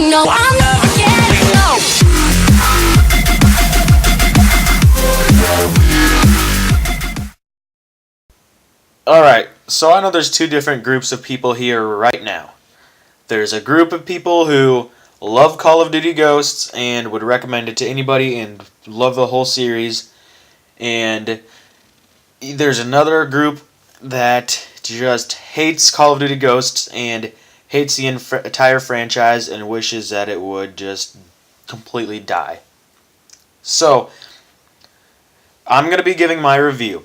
No, I'm never getting no. Alright, so I know there's two different groups of people here right now. There's a group of people who love Call of Duty Ghosts and would recommend it to anybody and love the whole series. And there's another group that just hates Call of Duty Ghosts and hates the entire franchise and wishes that it would just completely die. So, I'm going to be giving my review.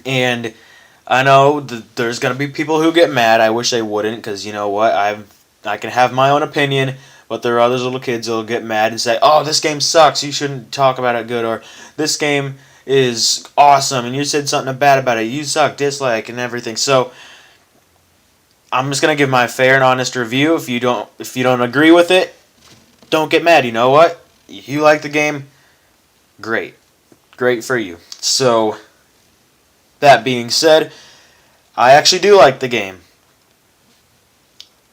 And I know there's going to be people who get mad. I wish they wouldn't, because you know what? I can have my own opinion, but there are other little kids who will get mad and say, oh, this game sucks, you shouldn't talk about it good, or this game is awesome, and you said something bad about it, you suck, dislike, and everything. So, I'm just going to give my fair and honest review. If you don't agree with it, don't get mad. You know what? You like the game, great. Great for you. So, that being said, I actually do like the game.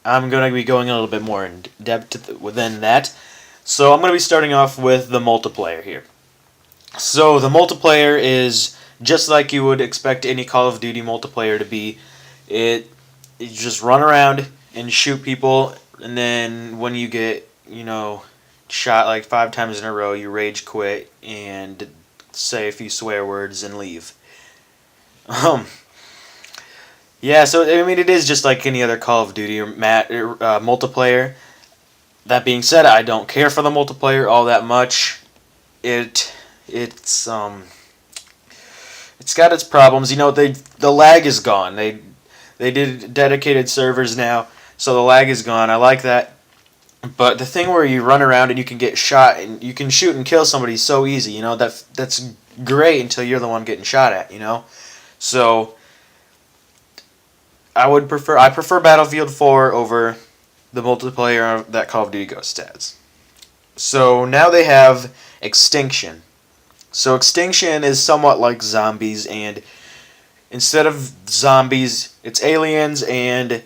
I'm going to be going a little bit more in depth within that. So I'm going to be starting off with the multiplayer here. So the multiplayer is just like you would expect any Call of Duty multiplayer to be. You just run around and shoot people, and then when you get, shot like 5 times in a row, you rage quit and say a few swear words and leave. Yeah, so I mean, it is just like any other Call of Duty or multiplayer. That being said, I don't care for the multiplayer all that much. It's got its problems. The lag is gone. They did dedicated servers now, so the lag is gone. I like that. But the thing where you run around and you can get shot and you can shoot and kill somebody so easy, that's great until you're the one getting shot at, So I prefer Battlefield 4 over the multiplayer that Call of Duty Ghosts has. So now they have Extinction. So Extinction is somewhat like zombies, and instead of zombies, it's aliens, and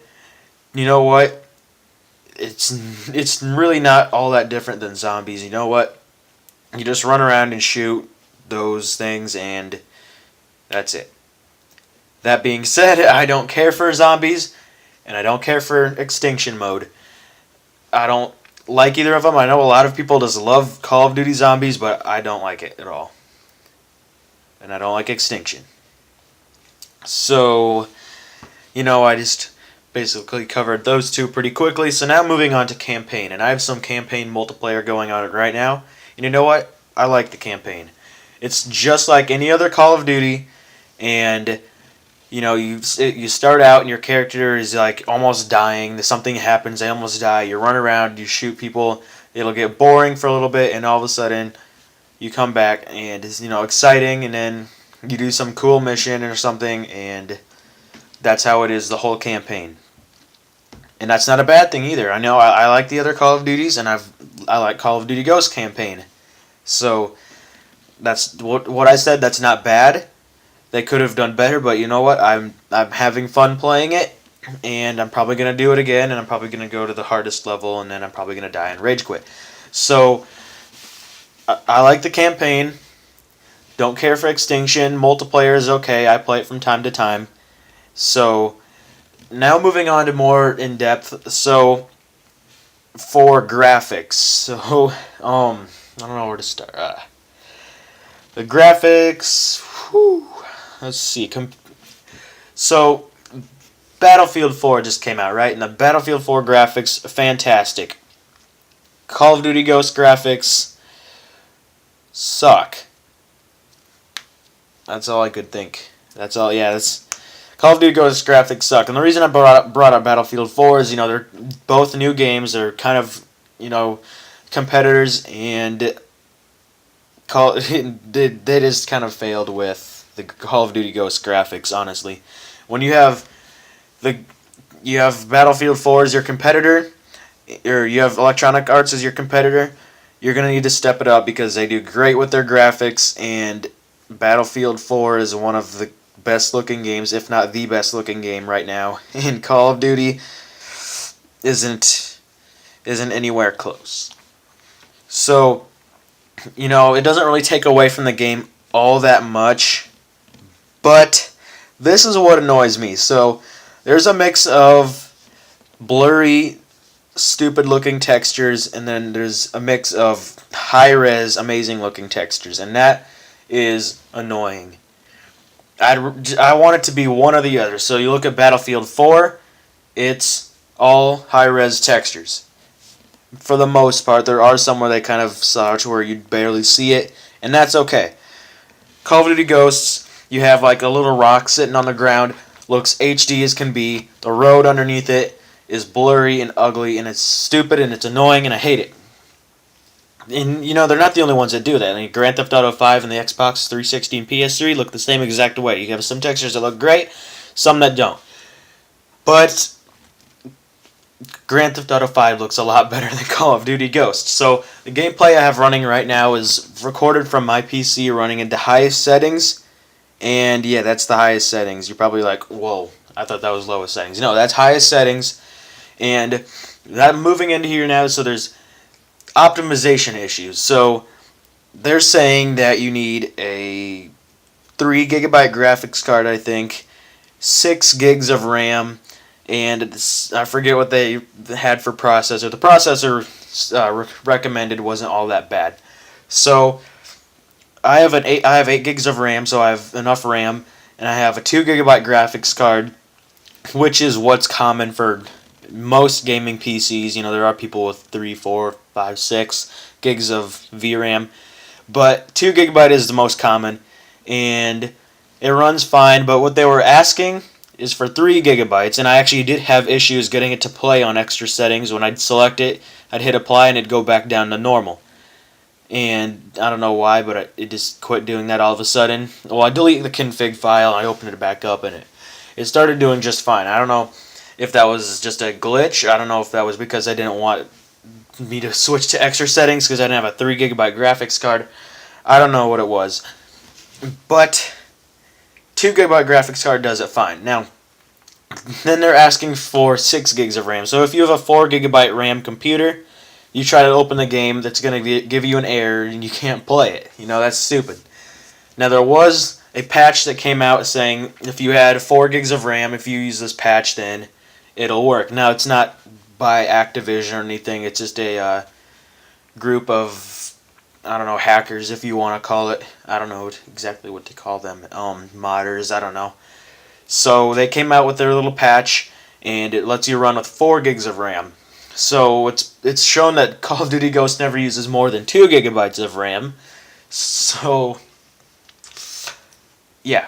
you know what? It's really not all that different than zombies. You know what? You just run around and shoot those things, and that's it. That being said, I don't care for zombies, and I don't care for Extinction mode. I don't like either of them. I know a lot of people just love Call of Duty Zombies, but I don't like it at all. And I don't like Extinction. So, I just basically covered those two pretty quickly. So now moving on to campaign. And I have some campaign multiplayer going on right now. And you know what? I like the campaign. It's just like any other Call of Duty, and you start out and your character is like almost dying. Something happens, they almost die. You run around, you shoot people. It'll get boring for a little bit, and all of a sudden, you come back and it's exciting, and then you do some cool mission or something, and that's how it is the whole campaign. And that's not a bad thing either. I know I like the other Call of Duties, and I like Call of Duty Ghost campaign. So that's what I said. That's not bad. They could have done better, but you know what? I'm having fun playing it, and I'm probably going to do it again, and I'm probably going to go to the hardest level, and then I'm probably going to die and rage quit. So, I like the campaign. Don't care for Extinction. Multiplayer is okay. I play it from time to time. So, now moving on to more in-depth. So, for graphics. So, I don't know where to start. The graphics, whew. Let's see. So, Battlefield 4 just came out, right? And the Battlefield 4 graphics, fantastic. Call of Duty Ghost graphics suck. That's all I could think. That's all. Yeah, Call of Duty Ghost graphics suck. And the reason I brought up Battlefield 4 is, they're both new games. They're kind of, competitors, and they just kind of failed with the Call of Duty Ghost graphics, honestly. When you have Battlefield 4 as your competitor, or you have Electronic Arts as your competitor, you're going to need to step it up, because they do great with their graphics, and Battlefield 4 is one of the best looking games, if not the best looking game right now. And Call of Duty isn't isn't anywhere close. So, it doesn't really take away from the game all that much, but this is what annoys me. So, there's a mix of blurry, stupid looking textures, and then there's a mix of high res, amazing looking textures, and that is annoying. I want it to be one or the other. So you look at Battlefield 4, it's all high res textures. For the most part, there are some where they kind of slouch where you barely see it, and that's okay. Call of Duty Ghosts, you have like a little rock sitting on the ground, looks HD as can be. The road underneath it is blurry and ugly, and it's stupid and it's annoying, and I hate it. And they're not the only ones that do that. I mean, Grand Theft Auto 5 and the Xbox 360 and PS3 look the same exact way. You have some textures that look great, some that don't. But Grand Theft Auto 5 looks a lot better than Call of Duty Ghosts. So the gameplay I have running right now is recorded from my PC running into highest settings. And yeah, that's the highest settings. You're probably like, whoa, I thought that was lowest settings. No, that's highest settings. And I'm moving into here now, so there's optimization issues. So they're saying that you need a 3 gigabyte graphics card, I think, 6 gigs of RAM, and I forget what they had for processor. The processor recommended wasn't all that bad. So I have 8 gigs of RAM, so I have enough RAM, and I have a 2 gigabyte graphics card, which is what's common for most gaming PCs. There are people with 3, 4, 5, 6 gigs of VRAM, but 2 gigabyte is the most common, and it runs fine. But what they were asking is for 3 gigabytes, and I actually did have issues getting it to play on extra settings. When I'd select it, I'd hit apply, and it'd go back down to normal. And I don't know why, but it just quit doing that all of a sudden. Well, I deleted the config file, and I opened it back up, and it started doing just fine. I don't know if that was just a glitch. I don't know if that was because I didn't want me to switch to extra settings because I didn't have a 3 gigabyte graphics card. I don't know what it was. But 2 gigabyte graphics card does it fine. Now, then they're asking for 6 gigs of RAM. So if you have a 4 gigabyte RAM computer, you try to open the game, that's going to give you an error and you can't play it. That's stupid. Now, there was a patch that came out saying if you had 4 gigs of RAM, if you use this patch, then it'll work. Now, it's not by Activision or anything. It's just a group of, I don't know, hackers, if you want to call it. I don't know exactly what to call them. Modders, I don't know. So they came out with their little patch, and it lets you run with 4 gigs of RAM. So it's shown that Call of Duty Ghosts never uses more than 2 gigabytes of RAM. So, yeah.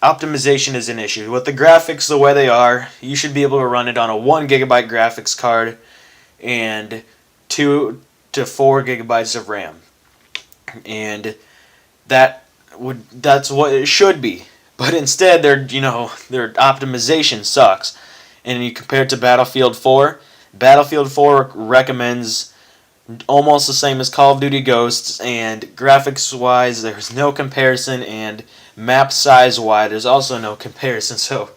Optimization is an issue. With the graphics the way they are, you should be able to run it on a 1 gigabyte graphics card and 2 to 4 gigabytes of RAM. And that's what it should be. But instead, their optimization sucks. And you compare it to Battlefield 4, Battlefield 4 recommends almost the same as Call of Duty Ghosts, and graphics-wise, there's no comparison, and map size-wise, there's also no comparison. So,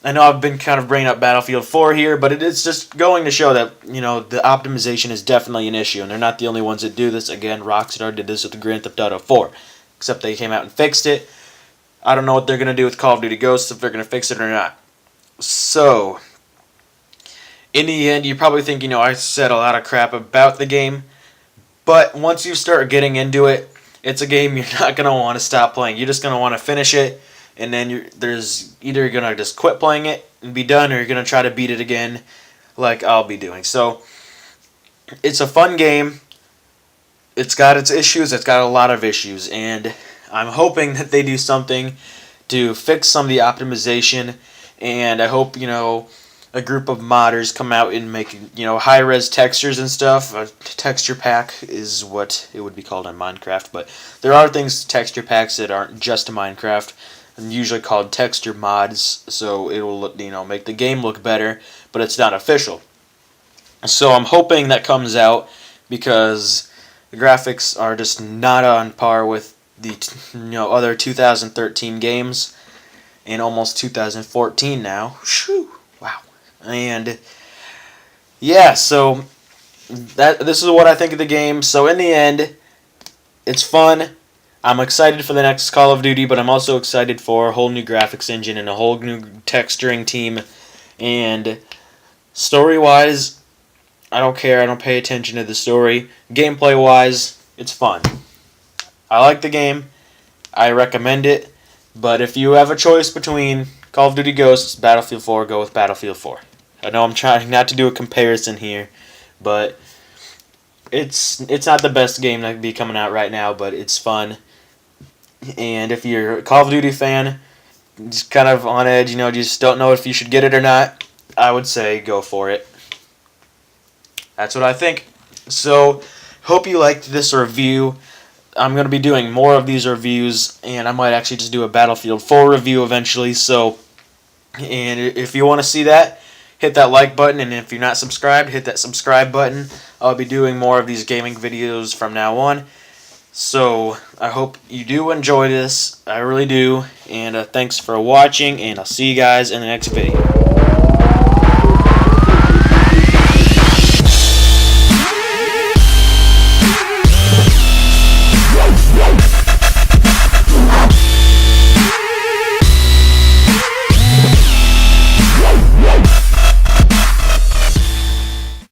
I know I've been kind of bringing up Battlefield 4 here, but it's just going to show that, the optimization is definitely an issue, and they're not the only ones that do this. Again, Rockstar did this with the Grand Theft Auto 4, except they came out and fixed it. I don't know what they're going to do with Call of Duty Ghosts, if they're going to fix it or not. So, in the end, you probably think, I said a lot of crap about the game, but once you start getting into it, it's a game you're not going to want to stop playing. You're just going to want to finish it, and then there's either you're going to just quit playing it and be done, or you're going to try to beat it again like I'll be doing. So, it's a fun game. It's got its issues. It's got a lot of issues, and I'm hoping that they do something to fix some of the optimization, and I hope, a group of modders come out and make, high-res textures and stuff. A texture pack is what it would be called in Minecraft, but there are texture packs that aren't just Minecraft, and usually called texture mods, so it will, make the game look better, but it's not official. So I'm hoping that comes out, because the graphics are just not on par with the, other 2013 games, and almost 2014 now. Whew, wow. And yeah, so this is what I think of the game. So in the end, it's fun. I'm excited for the next Call of Duty, but I'm also excited for a whole new graphics engine and a whole new texturing team. And story-wise, I don't care. I don't pay attention to the story. Gameplay-wise, it's fun. I like the game. I recommend it. But if you have a choice between Call of Duty Ghosts, Battlefield 4, go with Battlefield 4. I know I'm trying not to do a comparison here, but it's not the best game that could be coming out right now, but it's fun. And if you're a Call of Duty fan, just kind of on edge, just don't know if you should get it or not, I would say go for it. That's what I think. So, hope you liked this review. I'm going to be doing more of these reviews, and I might actually just do a Battlefield 4 review eventually. So, and if you want to see that, hit that like button, and if you're not subscribed, hit that subscribe button. I'll be doing more of these gaming videos from now on. So, I hope you do enjoy this. I really do. And thanks for watching, and I'll see you guys in the next video.